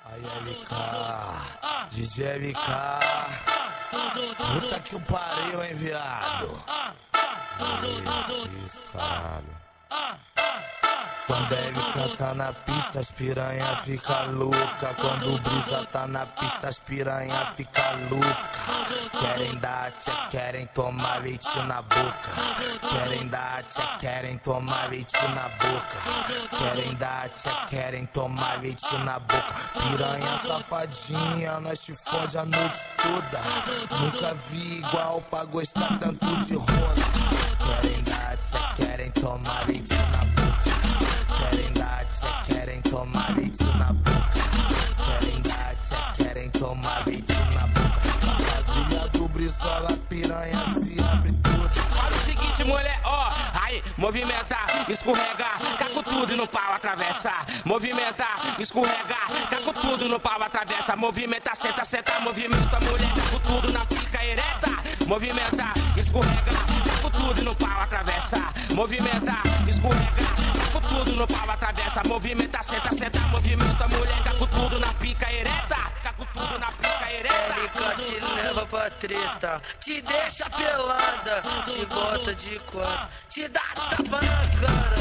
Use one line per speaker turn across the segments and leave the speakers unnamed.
Aí LK, DJ LK, puta que o pariu, hein, viado. Isso, caralho. Quando a LK tá na pista, as piranha fica louca. Quando o Brisa tá na pista, as piranha fica louca. Querem dar tchê, querem tomar leite na boca. Querem dar tchê, querem tomar leite na boca. Querem dar tchê, querem tomar leite na boca. Piranha safadinha, nós te fode a noite toda. Nunca vi igual pra gostar tanto de rola. Querem dar tchê, querem tomar leite na boca. Querem dar tchê, querem tomar leite na boca. Querem dar tchê, querem tomar leite na boca. A quadrilha do Brizola, piranha se abre tudo.
Faz o seguinte, mulher, ó, aí, movimenta, escorrega, caco tudo no pau, atravessa. Movimenta, escorrega, caco tudo no pau, atravessa. Movimenta, senta, senta, movimenta, mulher, caco tudo na pica ereta. Movimenta, escorrega, caco tudo no pau, atravessa. Movimenta, escorrega, caco tudo no pau, atravessa. Movimenta, senta, senta, movimenta, mulher, caco tudo na pica ereta. Caco tudo na pica ereta.
LK te leva pra treta, te deixa pelada, te bota de quatro, te dá tapa na cara.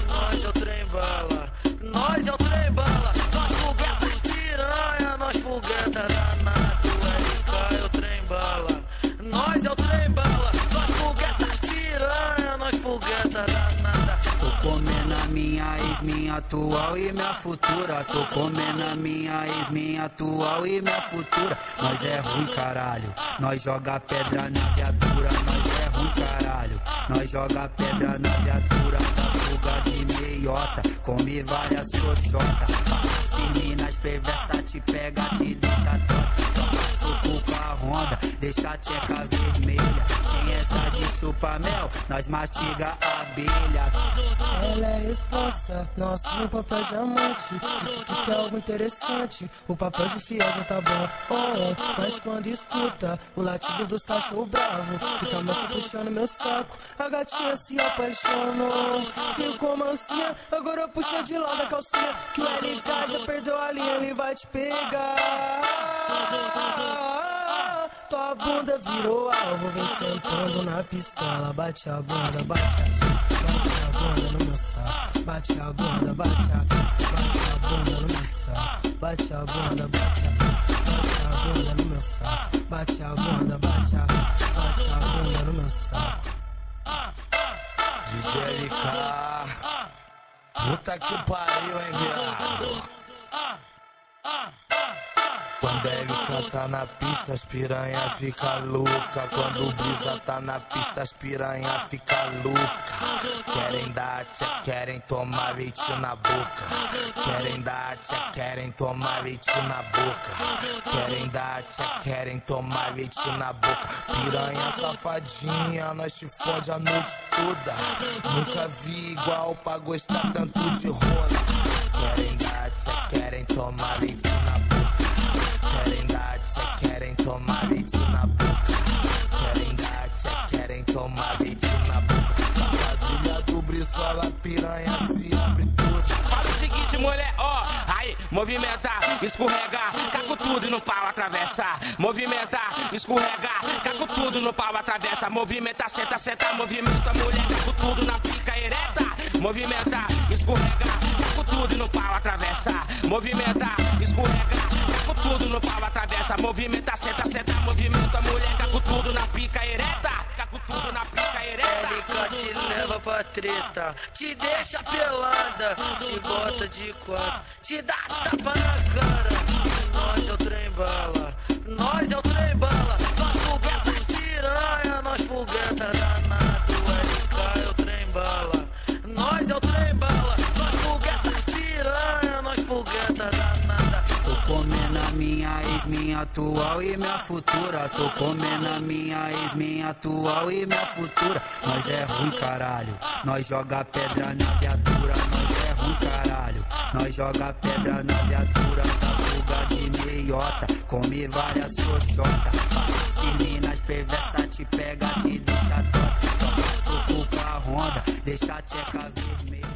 Nós é o trem bala, nós é o trem bala. Nós foguetas piranha, nós foguetas danado. LK é o trem bala, nós é o trem bala. Nós foguetas piranha, nós foguetas danada.
Tô comendo a minha ex, minha atual e minha futura. Tô comendo a minha ex, minha atual e minha futura. Nós é ruim, caralho. Nós joga pedra na viatura. Nós é ruim, caralho. Nós joga pedra na viatura. Da fuga de meiota, come várias xoxotas. Passa firme nas perversas, te pega, te deixa torta. Toca soco com a Honda, deixa a tcheca vermelha. Sem essa de chupa-mel, nós mastiga a abelha.
Ela é responsa, nossa, no papel diamante. Disse que quer algo interessante, o papel de fiel já tá bom. Oh, mas quando escuta o latido dos cachorros bravos, fica mansa puxando meu saco. A gatinha se apaixonou, ficou mansinha, agora puxa de lado a calcinha. Que o LK já perdeu a linha, ele vai te pegar. Tua bunda virou alvo, vem sentando na pistola. Bate a bunda, bate a bunda no meu saco. Bate a bunda, bate a bunda no meu saco. Bate a bunda, bate a bunda no meu saco. Bate a bunda, bate a bunda no meu saco.
DJ LK, puta que o pariu, hein, viado. Quando a LK tá na pista, as piranha fica louca. Quando o Brisa tá na pista, as piranha fica louca. Querem dar tchê, querem tomar leite na boca. Querem dar tchê, querem tomar leite na boca. Querem dar tchê, querem tomar leite na boca. Piranha safadinha, nós te fode a noite toda. Nunca vi igual pra gostar tanto de rola. Querem dar tchê, querem tomar leite na boca. Querem dar tchê, querem tomar leite na boca. Querem dar tchê, querem tomar leite na boca. A quadrilha do Brizola, piranha se abre tudo.
Faz o seguinte, mulher, ó, aí, movimenta, escorrega, caco tudo no pau, atravessa. Movimenta, escorrega, caco tudo no pau, atravessa. Movimenta, senta, senta, movimenta, mulher, caco tudo na pica ereta. Movimenta, escorrega, caco tudo no pau, atravessa. Movimenta, escorrega, caco tudo no pau, atravessa. Movimenta, senta, senta, movimenta, mulher, caco tudo na pica ereta. Caco tudo na pica ereta.
LK te leva pra treta, te deixa pelada, te bota de quatro, te dá tapa na cara. Nós é o trem bala, nós é o trem bala. Nós foguetas piranha, nós foguetas danado. LK é o trem bala, nós é o trem bala. Nós foguetas piranha, nós foguetas danada.
Tô comendo a minha ex, minha atual e minha futura. Tô comendo a minha ex, minha atual e minha futura. Nós é ruim, caralho. Nós joga pedra na viatura. Nós é ruim, caralho. Nós joga pedra na viatura. Da fuga de meiota, come várias xoxotas. Passa firme nas perversas, te pega, te deixa torta. Toca soco com a Honda, deixa a tcheca vermelha.